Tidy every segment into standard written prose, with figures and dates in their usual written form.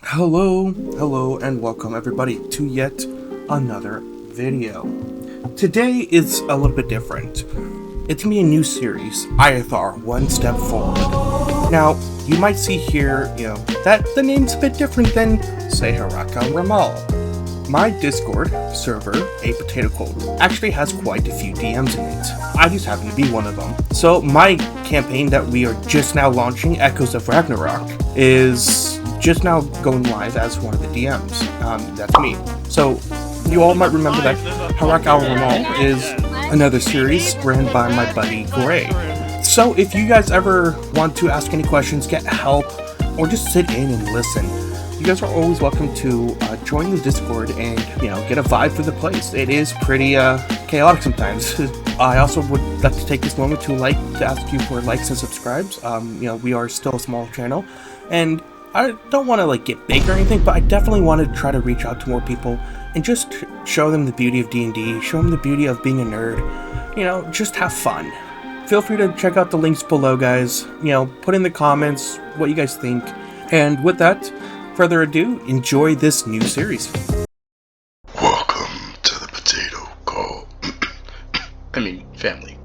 Hello, and welcome everybody to yet another video. Today is a little bit different. It's gonna be a new series, Irithar, One Step Forward. Now, you might see here, that the name's a bit different than, say, Haraka Ramal. My Discord server, a Potato Makeover, actually has quite a few DMs in it. I just happen to be one of them. So my campaign that we are just now launching, Echoes of Ragnarok, is just now going live as one of the DMs. That's me. So you all might remember that Haraka Ramal is another series ran by my buddy Gray. So if you guys ever want to ask any questions, get help, or just sit in and listen, you guys are always welcome to join the Discord and, get a vibe for the place. It is pretty chaotic sometimes. I also would like to take this moment to ask you for likes and subscribes. We are still a small channel, and I don't want to get big or anything, but I definitely want to try to reach out to more people and just show them the beauty of D&D, show them the beauty of being a nerd, just have fun. Feel free to check out the links below, guys. Put in the comments what you guys think. And with that, further ado, enjoy this new series. Welcome to the Potato Call. Family.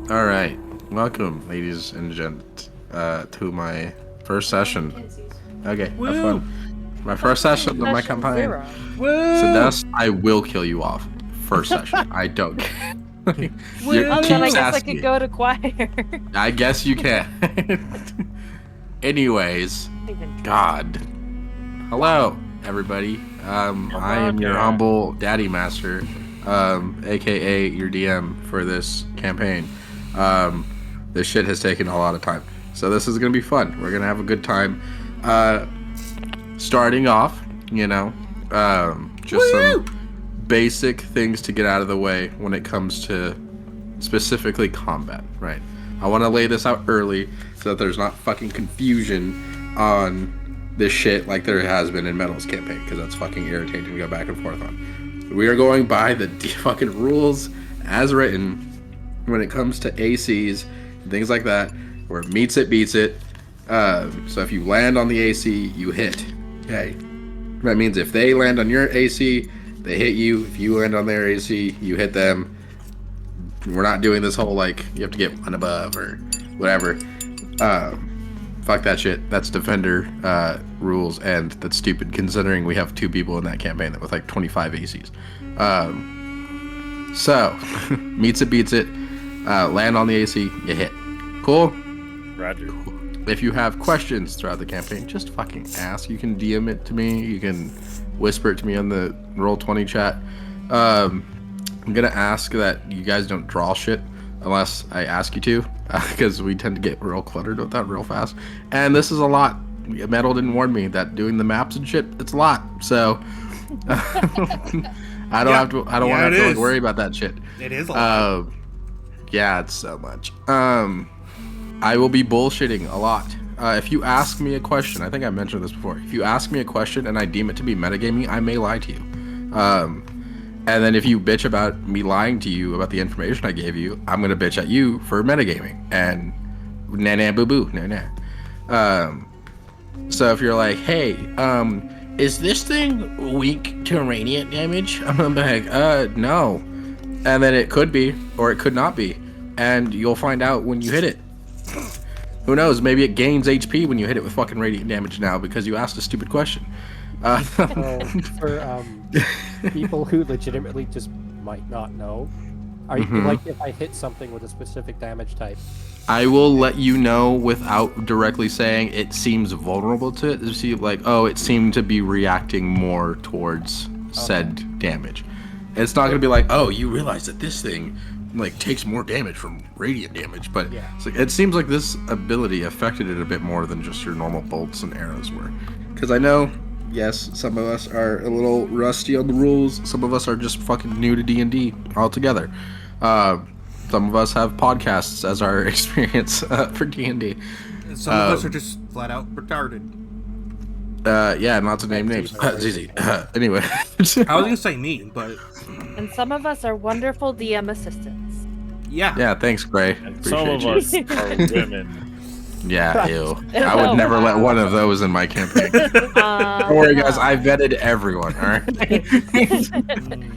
Alright, welcome ladies and gents to my first session. Okay, have fun. My first session of my campaign. So I will kill you off. First session. I don't care. Then I guess I could go to choir. I guess you can. Anyways, God. Hello, everybody. I am your humble daddy master, aka your DM for this campaign. This shit has taken a lot of time, so this is gonna be fun. We're gonna have a good time. Starting off, just some basic things to get out of the way when it comes to specifically combat, right? I want to lay this out early so that there's not fucking confusion on this shit like there has been in Metal's campaign, because that's fucking irritating to go back and forth on. We are going by the fucking rules as written when it comes to ACs and things like that, where it meets it, beats it. So if you land on the AC, you hit. Okay. That means if they land on your AC, they hit you. If you land on their AC, you hit them. We're not doing this whole you have to get one above or whatever. Fuck that shit. That's Defender rules, and that's stupid considering we have 2 people in that campaign that with 25 ACs. So meets it, beats it. Land on the AC, you hit. Cool? Roger. Cool. If you have questions throughout the campaign, just fucking ask. You can DM it to me. You can whisper it to me on the Roll20 chat. I'm gonna ask that you guys don't draw shit unless I ask you to, because we tend to get real cluttered with that real fast. And this is a lot. Metal didn't warn me that doing the maps and shit, it's a lot. So I don't have to. I don't want to have to worry about that shit. It is a lot. Yeah, it's so much. I will be bullshitting a lot. If you ask me a question, I think I mentioned this before. If you ask me a question and I deem it to be metagaming, I may lie to you. And then if you bitch about me lying to you about the information I gave you, I'm gonna bitch at you for metagaming. And nah boo boo, nah. So if you're like, hey, is this thing weak to radiant damage? I'm gonna be like, no. And then it could be, or it could not be. And you'll find out when you hit it. Who knows? Maybe it gains HP when you hit it with fucking radiant damage now because you asked a stupid question. For people who legitimately just might not know, are you if I hit something with a specific damage type? I will let you know without directly saying it seems vulnerable to it. See, it seemed to be reacting more towards said damage. It's not gonna be you realize that this thing takes more damage from radiant damage, but it seems like this ability affected it a bit more than just your normal bolts and arrows were. Because I know, yes, some of us are a little rusty on the rules. Some of us are just fucking new to D&D altogether. Some of us have podcasts as our experience for D&D. Some of us are just flat out retarded. Not to name names. It's easy. Anyway. I was gonna say me, but... And some of us are wonderful DM assistants. Yeah. Yeah, thanks, Gray. And some Appreciate of you. us are women. Yeah, ew. I would never let one of those in my campaign. Don't worry, guys. I vetted everyone. All right.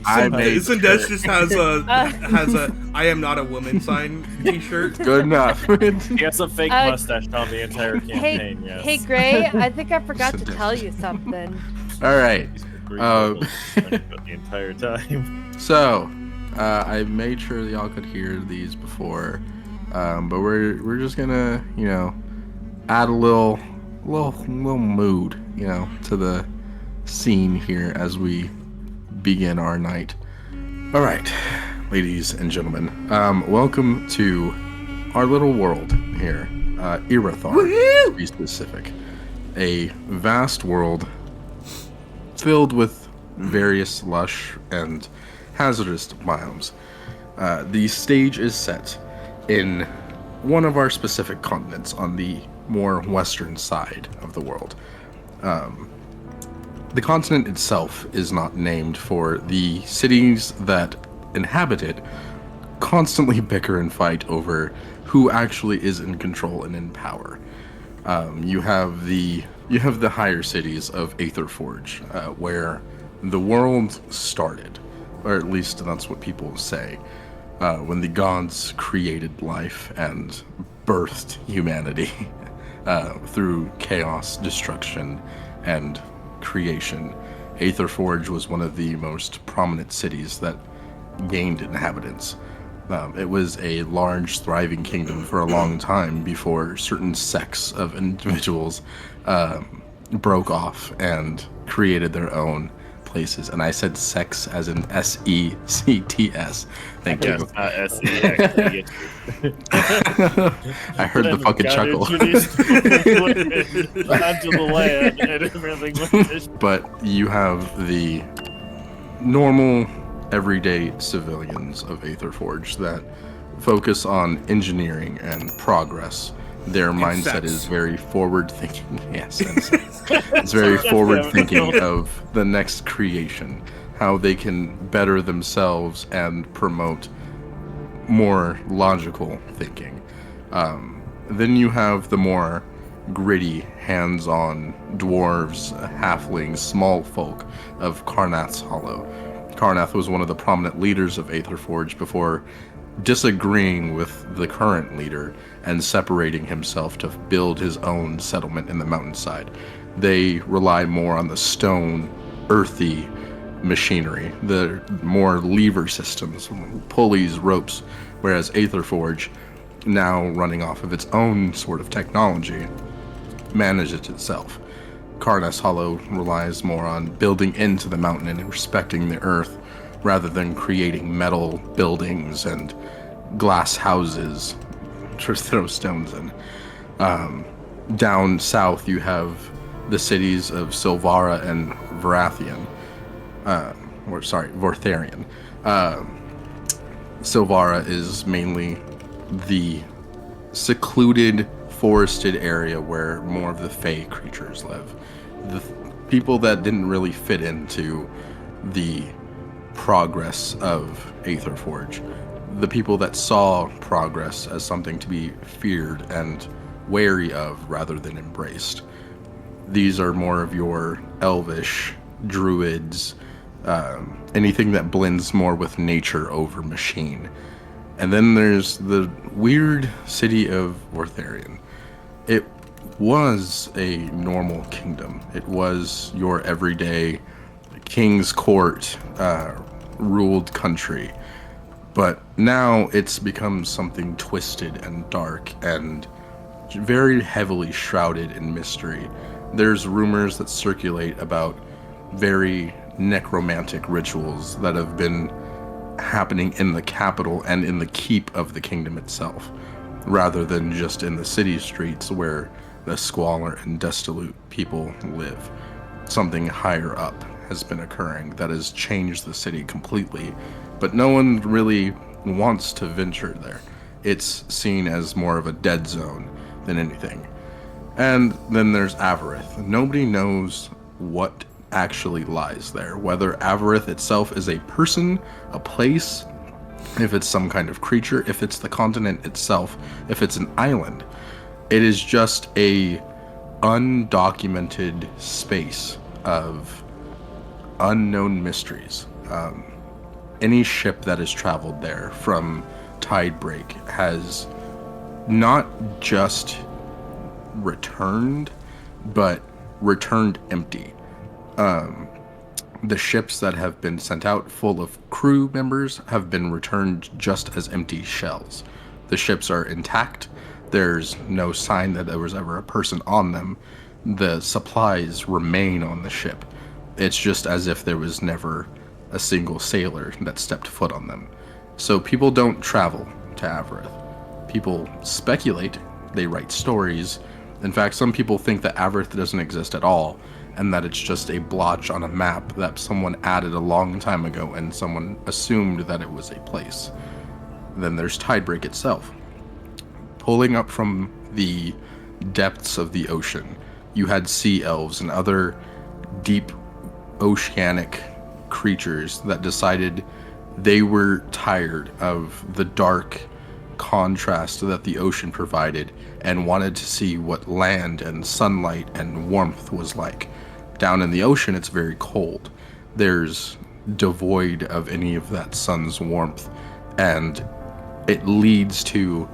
I made Zendesh just has a "I am not a woman" sign T-shirt. good enough. He has a fake mustache on the entire campaign. Yes. Hey, Gray, I think I forgot to tell you something. All right. The entire time. So, I made sure that y'all could hear these before, but we're just gonna, add a little mood, to the scene here as we begin our night. All right, ladies and gentlemen, welcome to our little world here, Irithar, to be specific. A vast world filled with various lush and hazardous biomes. The stage is set in one of our specific continents on the more western side of the world. The continent itself is not named, for the cities that inhabit it constantly bicker and fight over who actually is in control and in power. You have the higher cities of Aetherforge, where the world started, or at least that's what people say, when the gods created life and birthed humanity through chaos, destruction, and creation. Aetherforge was one of the most prominent cities that gained inhabitants. It was a large, thriving kingdom for a long time before certain sects of individuals broke off and created their own places. And I said sex as in S-E-C-T-S. Thank you. S-E-X. I heard the fucking chuckle. Onto the land and everything. But you have the normal, everyday civilians of Aetherforge that focus on engineering and progress. Their mindset is very forward-thinking. Yes, it's very forward-thinking of the next creation, how they can better themselves and promote more logical thinking. Then you have the more gritty, hands-on dwarves, halflings, small folk of Karnath's Hollow. Karnath was one of the prominent leaders of Aetherforge before disagreeing with the current leader and separating himself to build his own settlement in the mountainside. They rely more on the stone, earthy machinery, the more lever systems, pulleys, ropes, whereas Aetherforge, now running off of its own sort of technology, manages itself. Karnath's Hollow relies more on building into the mountain and respecting the earth, rather than creating metal buildings and glass houses to throw stones in. Down south, you have the cities of Silvara and Vortharion. Silvara is mainly the secluded, forested area where more of the Fey creatures live. The people that didn't really fit into the progress of Aetherforge. The people that saw progress as something to be feared and wary of rather than embraced. These are more of your elvish, druids, anything that blends more with nature over machine. And then there's the weird city of Vortharion. It was a normal kingdom. It was your everyday king's court ruled country, but now it's become something twisted and dark and very heavily shrouded in mystery. There's rumors that circulate about very necromantic rituals that have been happening in the capital and in the keep of the kingdom itself, rather than just in the city streets where the squalor and desolate people live. Something higher up has been occurring that has changed the city completely, but no one really wants to venture there. It's seen as more of a dead zone than anything. And then there's Avarith. Nobody knows what actually lies there, whether Avarith itself is a person, a place, if it's some kind of creature, if it's the continent itself, if it's an island. It is just a undocumented space of unknown mysteries. Any ship that has traveled there from Tidebreak has not just returned, but returned empty. The ships that have been sent out full of crew members have been returned just as empty shells. The ships are intact. There's no sign that there was ever a person on them. The supplies remain on the ship. It's just as if there was never a single sailor that stepped foot on them. So people don't travel to Averith. People speculate, they write stories. In fact, some people think that Averith doesn't exist at all, and that it's just a blotch on a map that someone added a long time ago and someone assumed that it was a place. Then there's Tidebreak itself. Pulling up from the depths of the ocean, you had sea elves and other deep oceanic creatures that decided they were tired of the dark contrast that the ocean provided and wanted to see what land and sunlight and warmth was like. Down in the ocean, it's very cold. There's devoid of any of that sun's warmth, and it leads to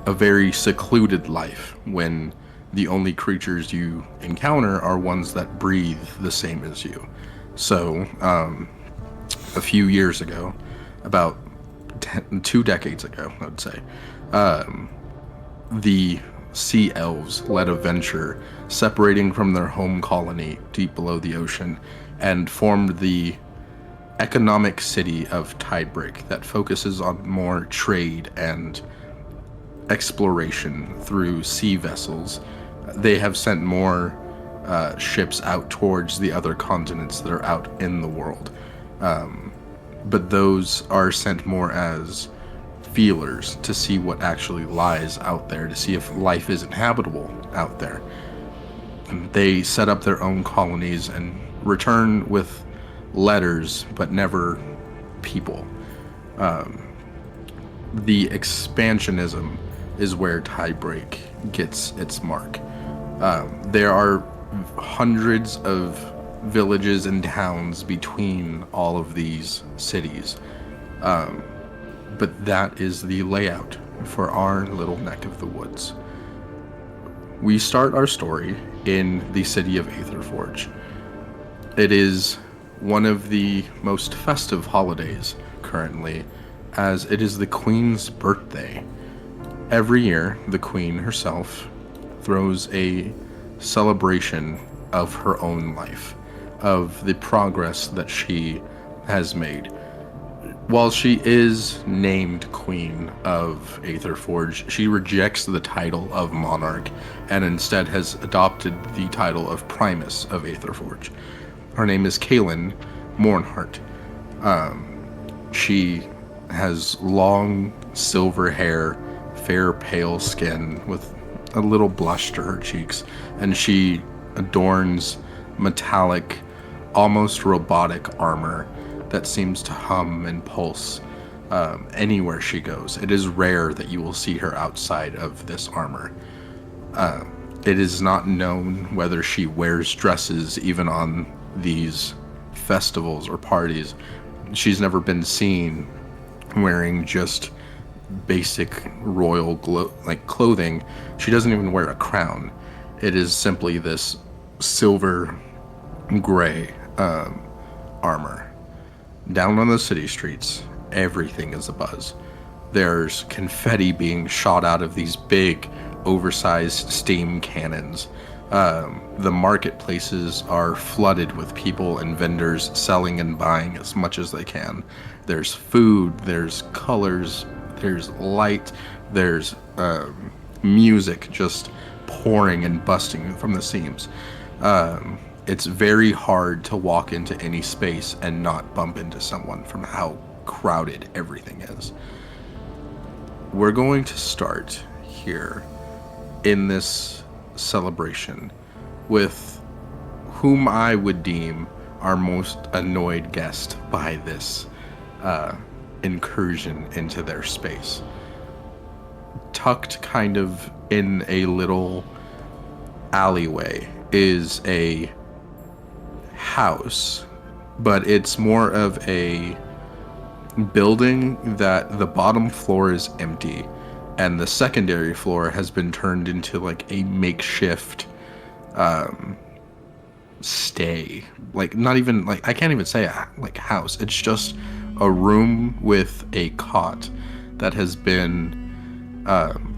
a very secluded life when the only creatures you encounter are ones that breathe the same as you. So, a few years ago, about 2 decades ago, I would say, the sea elves led a venture separating from their home colony deep below the ocean and formed the economic city of Tidebreak that focuses on more trade and exploration through sea vessels. They have sent more ships out towards the other continents that are out in the world. But those are sent more as feelers to see what actually lies out there, to see if life is inhabitable out there. And they set up their own colonies and return with letters, but never people. The expansionism is where Tidebreak gets its mark. There are hundreds of villages and towns between all of these cities. But that is the layout for our little neck of the woods. We start our story in the city of Aetherforge. It is one of the most festive holidays currently, as it is the Queen's birthday. Every year, the Queen herself throws a celebration of her own life, of the progress that she has made. While she is named Queen of Aetherforge, she rejects the title of Monarch and instead has adopted the title of Primus of Aetherforge. Her name is Kaelin Mournheart. She has long silver hair, fair pale skin with a little blush to her cheeks, and she adorns metallic, almost robotic armor that seems to hum and pulse anywhere she goes. It is rare that you will see her outside of this armor. It is not known whether she wears dresses even on these festivals or parties. She's never been seen wearing just basic royal clothing. She doesn't even wear a crown. It is simply this silver gray armor. Down on the city streets, everything is abuzz. There's confetti being shot out of these big, oversized steam cannons. The marketplaces are flooded with people and vendors selling and buying as much as they can. There's food, there's colors, there's light, there's music just pouring and busting from the seams. It's very hard to walk into any space and not bump into someone from how crowded everything is. We're going to start here in this celebration with whom I would deem our most annoyed guest by this incursion into their space. Tucked kind of in a little alleyway is a house, but it's more of a building that the bottom floor is empty and the secondary floor has been turned into like a makeshift stay, like not even like, I can't even say a like house, it's just a room with a cot that has been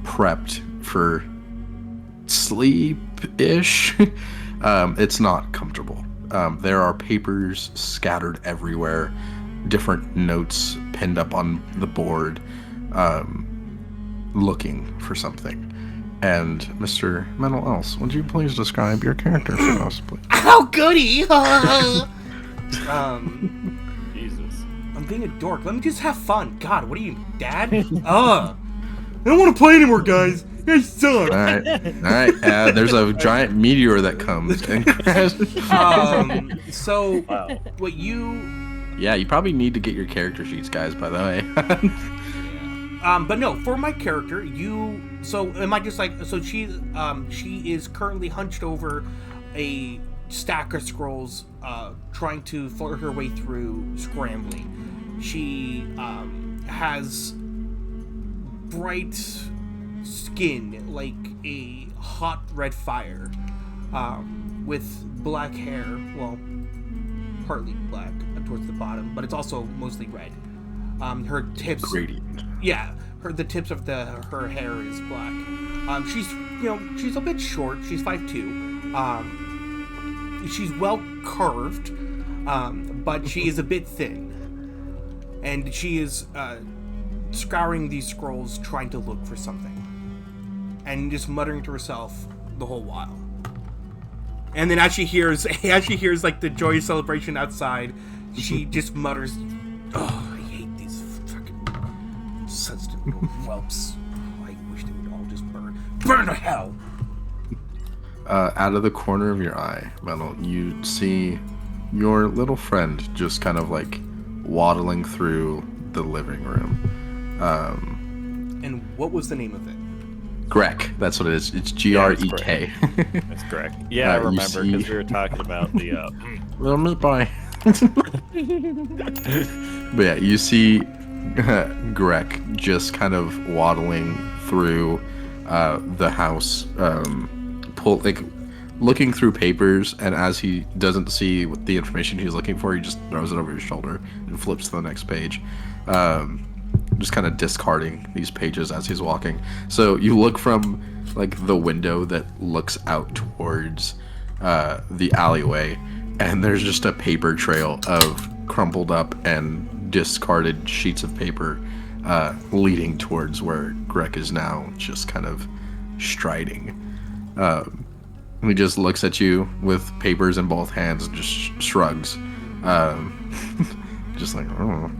prepped for sleep-ish. It's not comfortable. There are papers scattered everywhere, different notes pinned up on the board, looking for something. And Mr. Mental Else, would you please describe your character for us, please? How goody! Jesus. I'm being a dork. Let me just have fun. God, what are you, Dad? I don't want to play anymore, guys. You guys suck. All right. There's a giant meteor that comes and crashes. So, Wow. what you... Yeah, you probably need to get your character sheets, guys, by the way. But no, for my character, so am I just like, so she is currently hunched over a stack of scrolls, trying to flirt her way through, scrambling. She, has bright skin like a hot red fire, with black hair, well, partly black towards the bottom, but it's also mostly red. Her tips... Gradient. Yeah, the tips of her hair is black. She's a bit short. She's 5'2". She's well curved, but she is a bit thin, and she is scouring these scrolls, trying to look for something, and just muttering to herself the whole while. And then as she hears like the joyous celebration outside, she just mutters, "Oh, I hate these fucking sensitive little whelps. Oh, I wish they would all just burn to hell." Out of the corner of your eye, Metal, you see your little friend just kind of like waddling through the living room. And what was the name of it? Grek, that's what it is. It's Grek. That's correct. Yeah, I remember because we were talking about the Little meat boy. But yeah, you see Grek just kind of waddling through the house, looking through papers, and as he doesn't see the information he's looking for, he just throws it over his shoulder and flips to the next page. Just kind of discarding these pages as he's walking. So you look from like the window that looks out towards the alleyway, and there's just a paper trail of crumpled up and discarded sheets of paper leading towards where Grek is now just kind of striding. He just looks at you with papers in both hands and just shrugs. Just like, oh.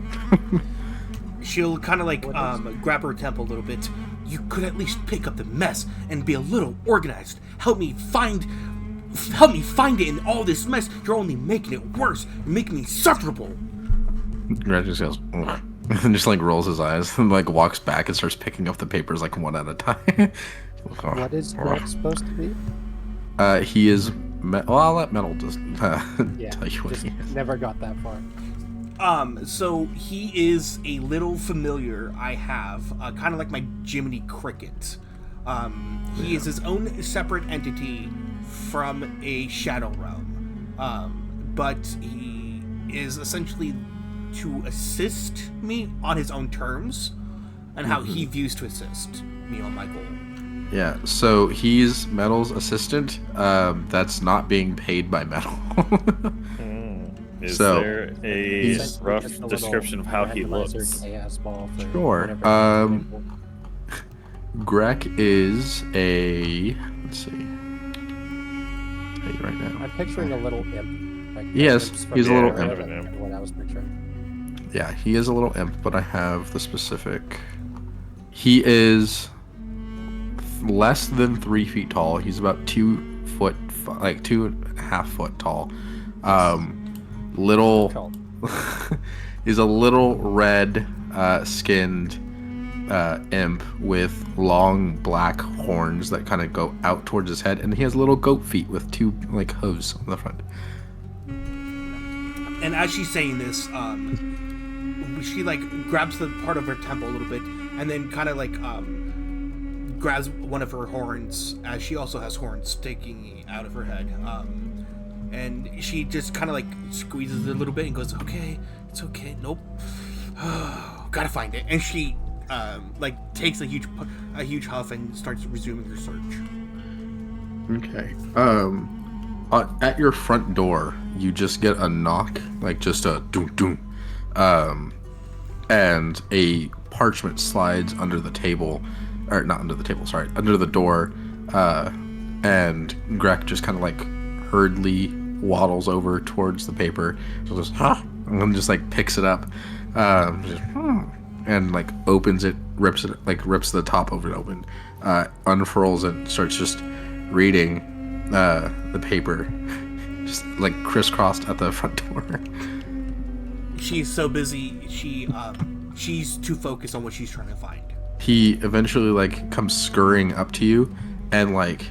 She'll kind of like grab her temple a little bit. "You could at least pick up the mess and be a little organized. Help me find it in all this mess. You're only making it worse. You're making me insufferable." Greg just goes, ugh, and just like rolls his eyes and like walks back and starts picking up the papers like one at a time. What is Greg supposed to be? He is. Well, I'll let Metal just tell you what he is. Never got that far. So he is a little familiar I have, kind of like my Jiminy Cricket. He is his own separate entity from a Shadow Realm, but he is essentially to assist me on his own terms, and how he views to assist me on my goal. Yeah, so he's Metal's assistant. That's not being paid by Metal. Is there a rough description of how he looks? Sure. Grek is a... Let's see. I'll tell you right now. I'm picturing a little imp. Like, yes, he's a little imp. What I was picturing. Yeah, he is a little imp, but I have the specific... He is less than 3 feet tall. He's about 2 foot, like 2.5 foot tall. Little... He's a little red skinned imp with long black horns that kind of go out towards his head, and he has little goat feet with 2 like hooves on the front. And as she's saying this, she like grabs the part of her temple a little bit, and then kind of like grabs one of her horns, as she also has horns sticking out of her head. And she just kind of like squeezes it a little bit and goes, "Okay, it's okay. Nope, gotta find it." And she like takes a huge huff and starts resuming her search. Okay. At your front door, you just get a knock, like just a doom doom, and a parchment slides under the table, or not under the table, sorry, under the door, and Greg just kind of like hurriedly waddles over towards the paper, so just and then just like picks it up, and like opens it, rips the top of it open, unfurls it, starts just reading the paper, just like crisscrossed at the front door. She's so busy, she's too focused on what she's trying to find. He eventually like comes scurrying up to you and like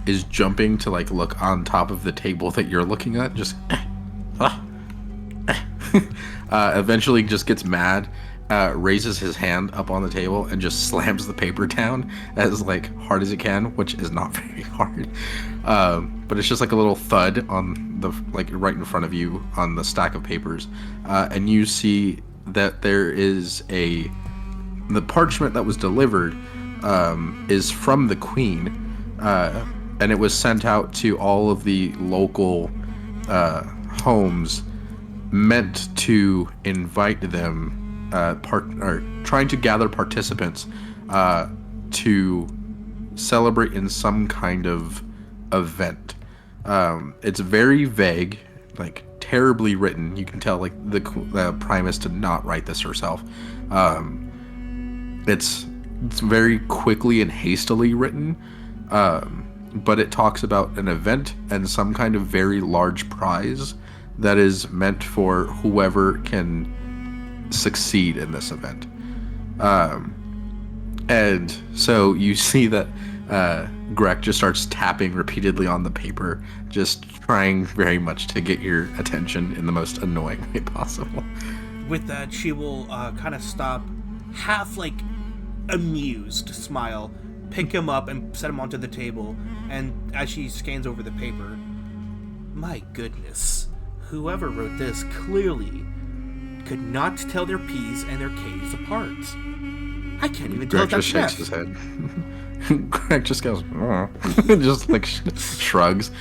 is jumping to like look on top of the table that you're looking at, just eventually just gets mad, raises his hand up on the table and just slams the paper down as like hard as he can, which is not very hard, but it's just like a little thud on the like right in front of you on the stack of papers, and you see that there is the parchment that was delivered is from the queen, and it was sent out to all of the local homes, meant to invite them, trying to gather participants to celebrate in some kind of event. It's very vague, like terribly written. You can tell like the Primus did not write this herself. It's very quickly and hastily written, but it talks about an event and some kind of very large prize that is meant for whoever can succeed in this event. And so you see that Greg just starts tapping repeatedly on the paper, just trying very much to get your attention in the most annoying way possible. With that, she will kind of stop, half like amused smile, pick him up and set him onto the table, and as she scans over the paper, my goodness, whoever wrote this clearly could not tell their P's and their K's apart. I can't even tell if that's Greg just shakes his head. Greg just goes, just like shrugs.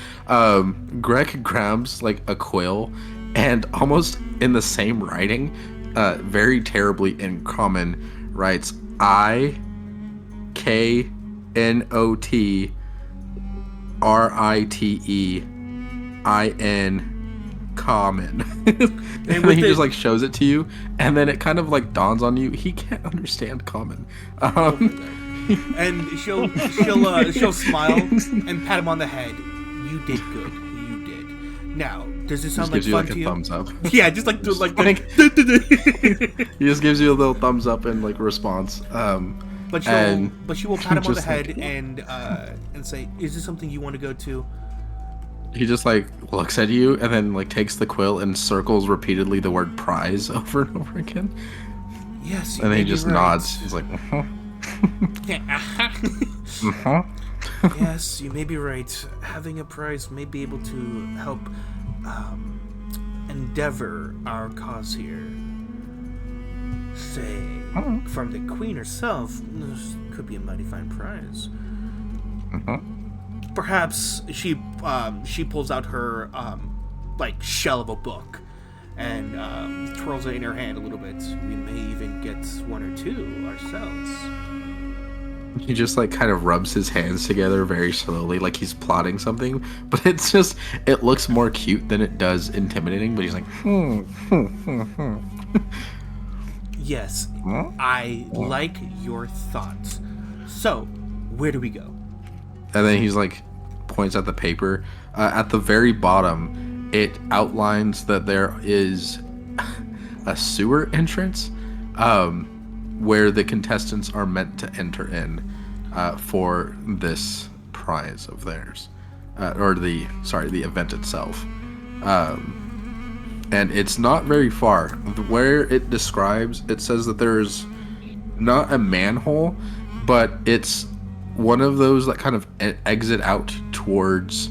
Greg grabs like a quill and almost in the same writing, very terribly in common, writes IKNOTRITEIN common. And then he just like shows it to you, and then it kind of like dawns on you he can't understand common. And she'll smile and pat him on the head. You did good. You did. Now, does it sound like fun to you? Thumbs up. Yeah, just like He just gives you a little thumbs up in like response. But she will pat him on the head and say, "Is this something you want to go to?" He just like looks at you and then like takes the quill and circles repeatedly the word prize over and over again. Yes. And then he just nods. He's like, Yes, you may be right. Having a prize may be able to help endeavor our cause here. Say, from the queen herself, this could be a mighty fine prize. Perhaps she pulls out her like shell of a book and twirls it in her hand a little bit. We may even get one or two ourselves. He just like kind of rubs his hands together very slowly, like he's plotting something, but it's just, it looks more cute than it does intimidating, but he's like, Yes, I like your thoughts. So, where do we go? And then he's like, points at the paper. At the very bottom, it outlines that there is a sewer entrance where the contestants are meant to enter in for this prize of theirs, or the event itself. And it's not very far. Where it describes, it says that there's not a manhole, but it's one of those that kind of exit out towards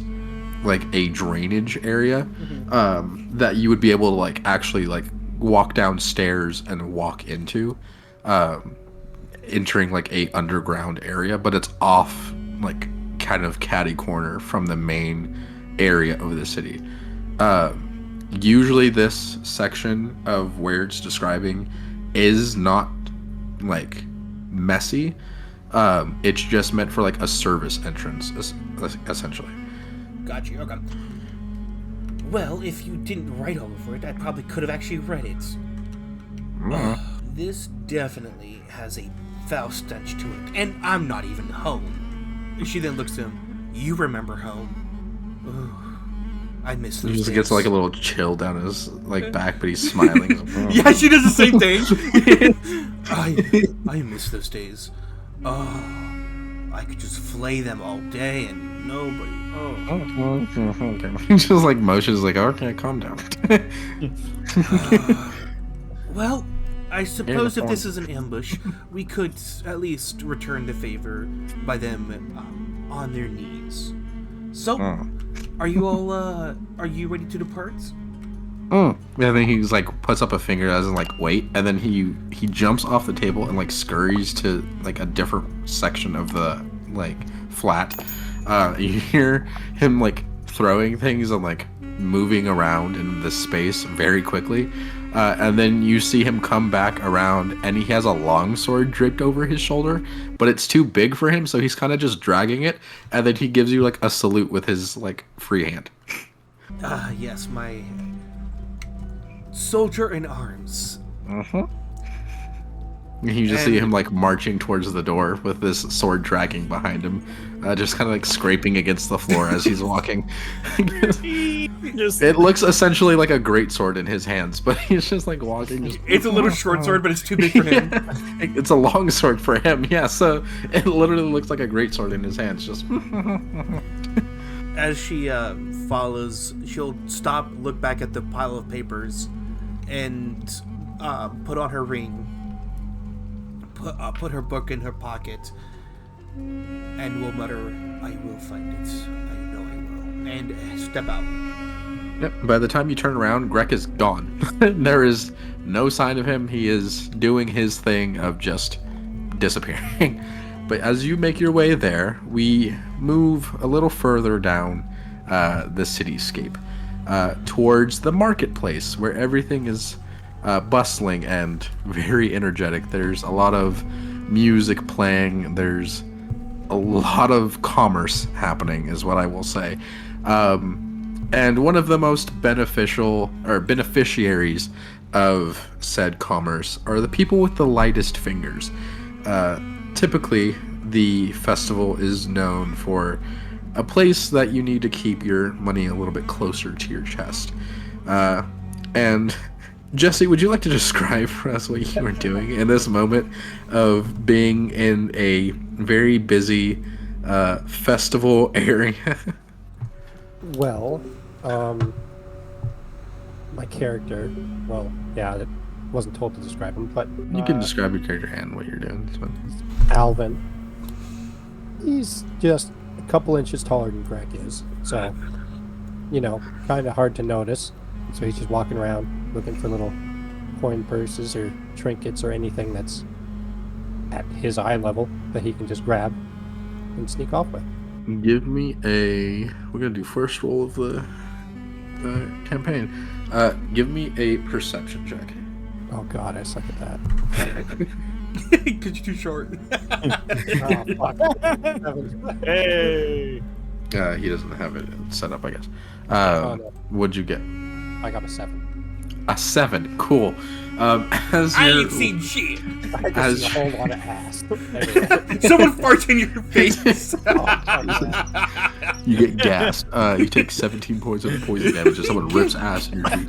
like a drainage area, that you would be able to like actually like walk downstairs and walk into, entering like a underground area, but it's off like kind of catty corner from the main area of the city. Usually this section of where it's describing is not like messy. It's just meant for like a service entrance, essentially. Gotcha. Okay. Well, if you didn't write all over it, I probably could have actually read it. This definitely has a foul stench to it, and I'm not even home. She then looks at him. You remember home? Ooh, I miss those He just days. gets like a little chill down his like back, but he's smiling. Yeah, she does the same thing. I miss those days. Oh, I could just flay them all day and nobody. Oh. Okay. He just like motions like, okay, calm down. Well, I suppose if this is an ambush, we could at least return the favor by them on their knees. So, are you all, are you ready to depart? And then he's like puts up a finger as in like wait, and then he jumps off the table and like scurries to like a different section of the like flat. You hear him like throwing things and like moving around in this space very quickly. And then you see him come back around, and he has a long sword draped over his shoulder, but it's too big for him, so he's kind of just dragging it, and then he gives you like a salute with his like free hand. Yes, my soldier in arms. You just see him like marching towards the door with this sword dragging behind him, just kind of like scraping against the floor as he's walking. It looks essentially like a great sword in his hands, but he's just like walking. It's a little short sword, but it's too big for him. It's a long sword for him, yeah. So it literally looks like a great sword in his hands. Just as she follows, she'll stop, look back at the pile of papers, and put on her ring. Put her book in her pocket, and will mutter, "I will find it. I know I will," and step out. Yep. By the time you turn around, Greg is gone. There is no sign of him. He is doing his thing of just disappearing. But as you make your way there, we move a little further down the cityscape towards the marketplace, where everything is bustling and very energetic. There's a lot of music playing. There's a lot of commerce happening, is what I will say. And one of the most beneficiaries of said commerce are the people with the lightest fingers. Typically, the festival is known for a place that you need to keep your money a little bit closer to your chest. And Jesse, would you like to describe for us what you were doing in this moment of being in a very busy festival area? Well, my character, well, yeah, it wasn't told to describe him, but... You can describe your character and what you're doing. It's fine. Alvin. He's just a couple inches taller than Greg is, so, you know, kind of hard to notice. So he's just walking around looking for little coin purses or trinkets or anything that's at his eye level that he can just grab and sneak off with. Give me a... We're going to do first roll of the campaign. Give me a perception check. Oh god, I suck at that. Because you're too short. Oh, fuck. Hey! He doesn't have it set up, I guess. No. What'd you get? I got a 7. A 7. Cool. As I you're- ain't seen shit. I just see a whole lot of ass. Someone farts in your face. You get gassed. You take 17 points of poison damage as someone rips ass in your teeth.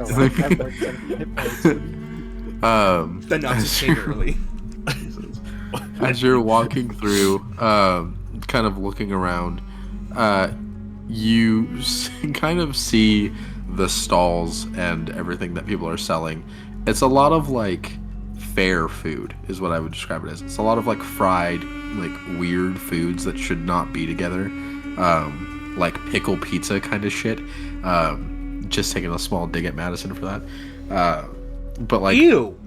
The nuts came early. As you're walking through, kind of looking around, you kind of see the stalls and everything that people are selling. It's a lot of like fair food is what I would describe it as. It's a lot of like fried, like weird foods that should not be together, like pickle pizza kind of shit. Just taking a small dig at Madison for that. But like, ew.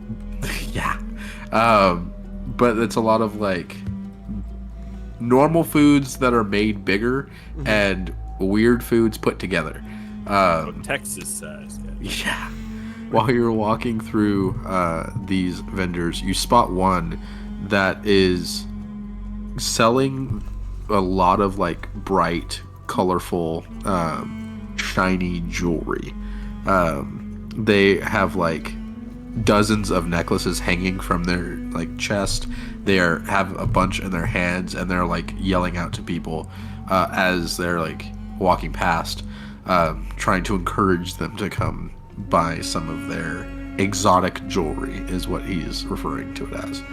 Yeah. But it's a lot of like normal foods that are made bigger and weird foods put together. Texas size. Yeah. While you're walking through these vendors, you spot one that is selling a lot of like bright, colorful, shiny jewelry. They have like dozens of necklaces hanging from their like chest. They have a bunch in their hands, and they're like yelling out to people as they're like walking past, trying to encourage them to come buy some of their exotic jewelry is what he's referring to it as.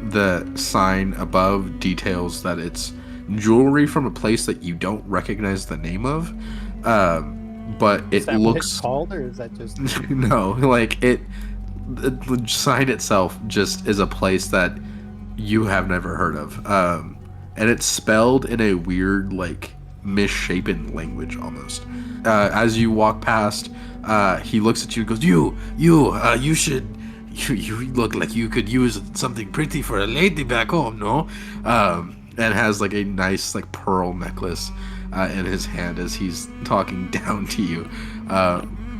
The sign above details that it's jewelry from a place that you don't recognize the name of, but it looks what it's called, or is that just no, like the sign itself just is a place that you have never heard of, and it's spelled in a weird like misshapen language almost. As you walk past, he looks at you and goes, you should, you look like you could use something pretty for a lady back home, no? And has like a nice like pearl necklace in his hand as he's talking down to you.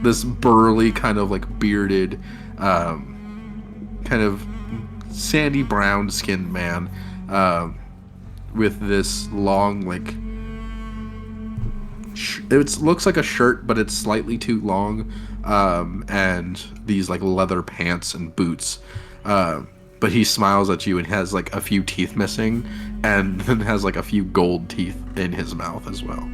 This burly kind of like bearded, kind of sandy brown skinned man, with this long like it looks like a shirt, but it's slightly too long, and these like leather pants and boots. But he smiles at you and has like a few teeth missing, and then has like a few gold teeth in his mouth as well.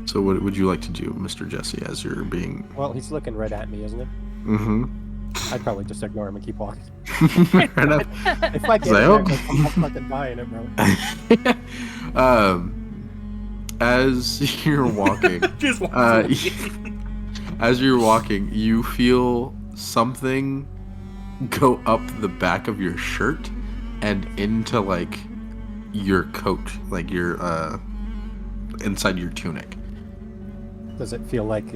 So what would you like to do, Mr. Jesse, as you're being... Well, he's looking right at me, isn't he? Mm-hmm. I'd probably just ignore him and keep walking. Fair enough. If I get there, I'm fucking buying it, bro. As you're walking, Just as you're walking, you feel something go up the back of your shirt and into like your coat, like your inside your tunic. Does it feel like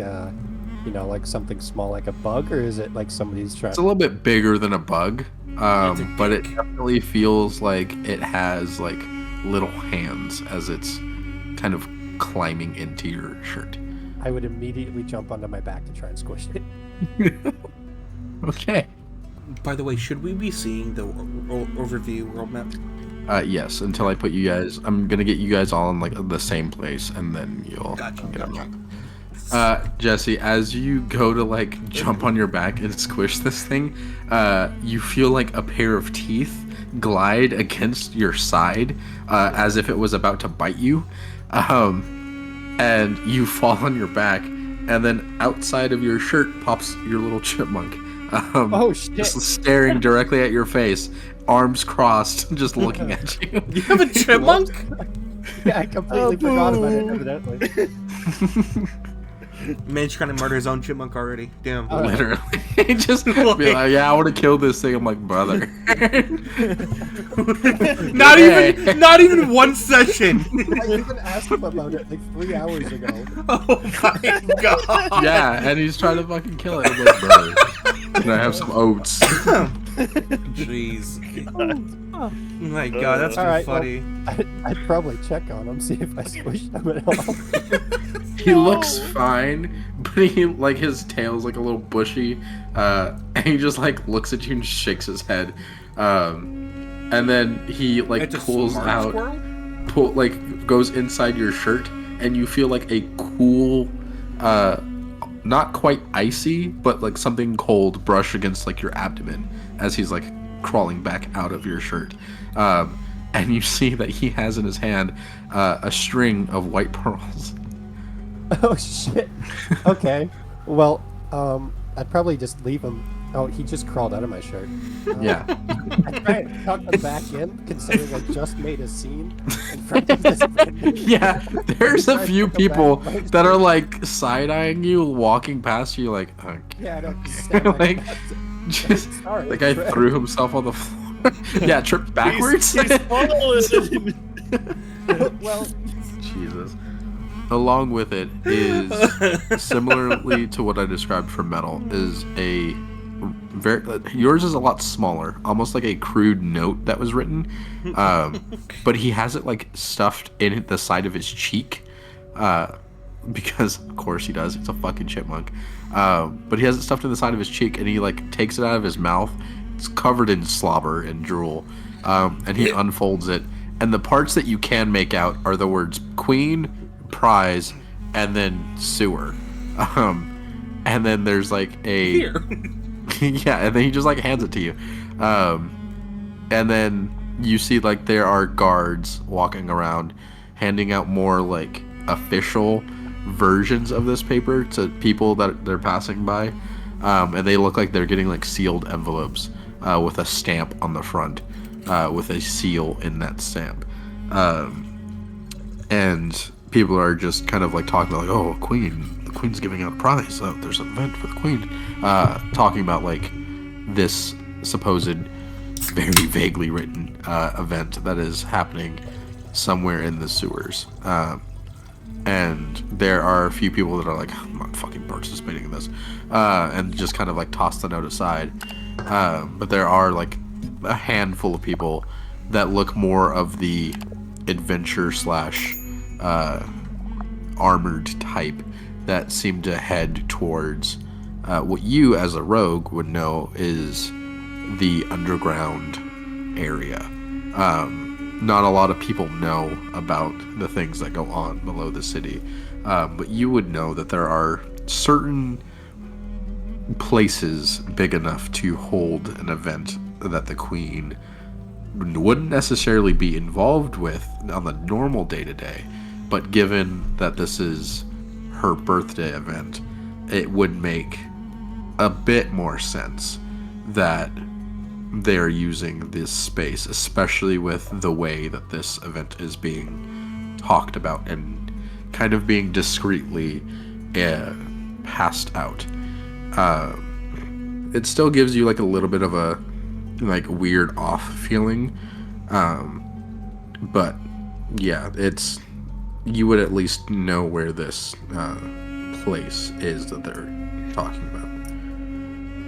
like something small, like a bug, or is it like somebody's trying? It's a little bit bigger than a bug, but it definitely feels like it has like little hands as it's kind of climbing into your shirt. I would immediately jump onto my back to try and squish it. Okay. By the way, should we be seeing the overview world map? Yes, until I put you guys... I'm gonna get you guys all in like the same place, and then you'll get on. Jesse, as you go to like jump on your back and squish this thing, you feel like a pair of teeth glide against your side, as if it was about to bite you, and you fall on your back, and then outside of your shirt pops your little chipmunk. Oh shit! Just staring directly at your face, arms crossed, just looking at you. You have a chipmunk? Yeah, I completely forgot about it, evidently. Man's trying to murder his own chipmunk already. Damn. Literally. Just be like, yeah, I want to kill this thing. I'm like, brother. Not even one session. I even asked him about it like 3 hours ago. Oh my god. Yeah, and he's trying to fucking kill it. I'm like, brother. Can I have some oats? Jeez. Oh my god, that's right, funny. Well, I'd probably check on him, see if I squished him at all. He looks fine, but he like his tail's like a little bushy, and he just like looks at you and shakes his head, and then he like It's pulls a out, squirrel? goes inside your shirt, and you feel like a cool, not quite icy, but like something cold brush against like your abdomen as he's like crawling back out of your shirt, and you see that he has in his hand a string of white pearls. Oh shit. Okay. Well, I'd probably just leave him. Oh, he just crawled out of my shirt. Yeah. I'd try and tuck him back in, considering I just made a scene in front of this random. Yeah, there's a few people that are like side-eyeing you, walking past you, like, okay. Yeah, I don't stand Like, back. just Sorry, the guy Fred. threw himself on the floor. Yeah, tripped backwards. He's falling. Well, Jesus. Along with it is, similarly to what I described for metal, is a yours is a lot smaller, almost like a crude note that was written, but he has it like stuffed in the side of his cheek, because of course he does. It's a fucking chipmunk. But he has it stuffed in the side of his cheek, and he like takes it out of his mouth. It's covered in slobber and drool, and he unfolds it. And the parts that you can make out are the words queen, prize, and then sewer. And then there's like a Here. yeah, and then he just like hands it to you. And then you see like there are guards walking around handing out more like official versions of this paper to people that they're passing by. And they look like they're getting like sealed envelopes with a stamp on the front, with a seal in that stamp. And people are just kind of like talking about like, oh, the queen's giving out a prize. Oh, there's an event for the queen. Talking about like this supposed very vaguely written event that is happening somewhere in the sewers. And there are a few people that are like, I'm not fucking participating in this, and just kind of like toss the note aside. But there are like a handful of people that look more of the adventure / armored type that seem to head towards what you as a rogue would know is the underground area. Not a lot of people know about the things that go on below the city, but you would know that there are certain places big enough to hold an event that the queen wouldn't necessarily be involved with on the normal day-to-day, but given that this is her birthday event, it would make a bit more sense that they're using this space, especially with the way that this event is being talked about and kind of being discreetly passed out. It still gives you like a little bit of a like weird off feeling, but yeah, you would at least know where this place is that they're talking about.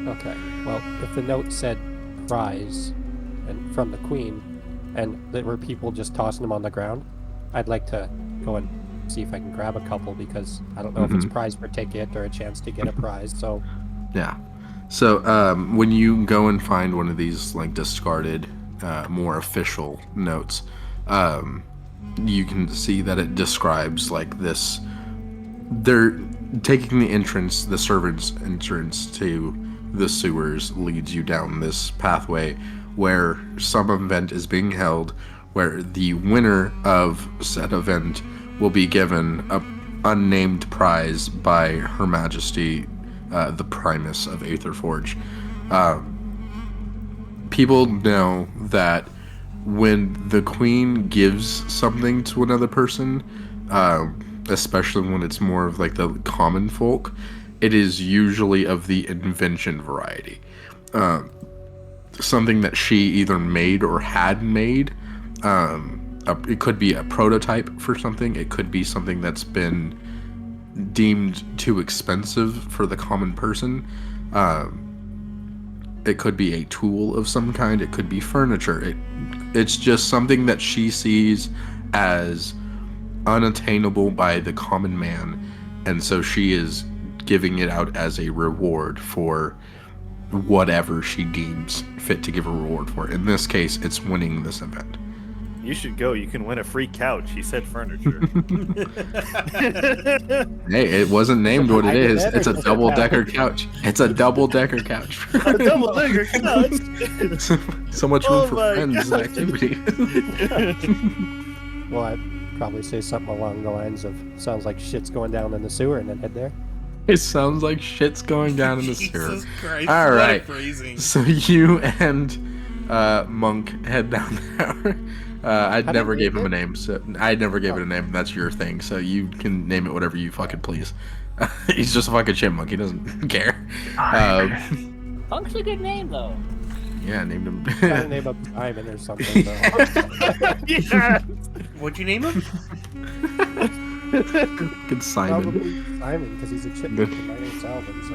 okay. Well, if the note said prize and from the queen, and there were people just tossing them on the ground, I'd like to go and see if I can grab a couple, because I don't know if it's prize per ticket or a chance to get a prize. So Yeah. So when you go and find one of these like discarded, more official notes, you can see that it describes like this. They're taking the servant's entrance to the sewers leads you down this pathway where some event is being held, where the winner of said event will be given a unnamed prize by Her Majesty, the Primus of Aetherforge. People know that when the queen gives something to another person, especially when it's more of like the common folk, it is usually of the invention variety. Something that she either made or had made. It could be a prototype for something. It could be something that's been deemed too expensive for the common person. It could be a tool of some kind. It could be furniture. It's just something that she sees as unattainable by the common man, and so she is giving it out as a reward for whatever she deems fit to give a reward for. In this case, it's winning this event. You should go. You can win a free couch. He said furniture. Hey, it wasn't named what it is. It's a double-decker couch. It's a double-decker couch. A double-decker couch. So much room Oh for my friends and God. activity. well, I'd probably say something along the lines of, sounds like shit's going down in the sewer, and then head there. It sounds like shit's going down in the sewer. Jesus Christ, All what a right. phrasing. So you and Monk head down there. I never gave him a name, so I never gave it a name. That's your thing, so you can name it whatever you fucking please. He's just a fucking chipmunk. He doesn't care. Punk's a good name, though. Yeah, named him. Try to name up Simon or something. Yeah. What'd you name him? Good Simon. Probably Simon, because he's a chipmunk and my name's Alvin, so...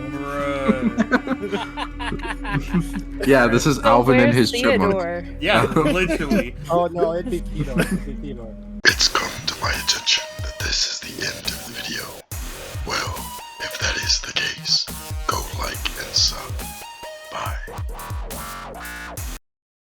Bruh. Yeah, this is So Alvin and where's his chipmunk. Theodore? Yeah, literally. Oh, no, it'd be Theodore. It'd be Theodore. It's come to my attention that this is the end of the video.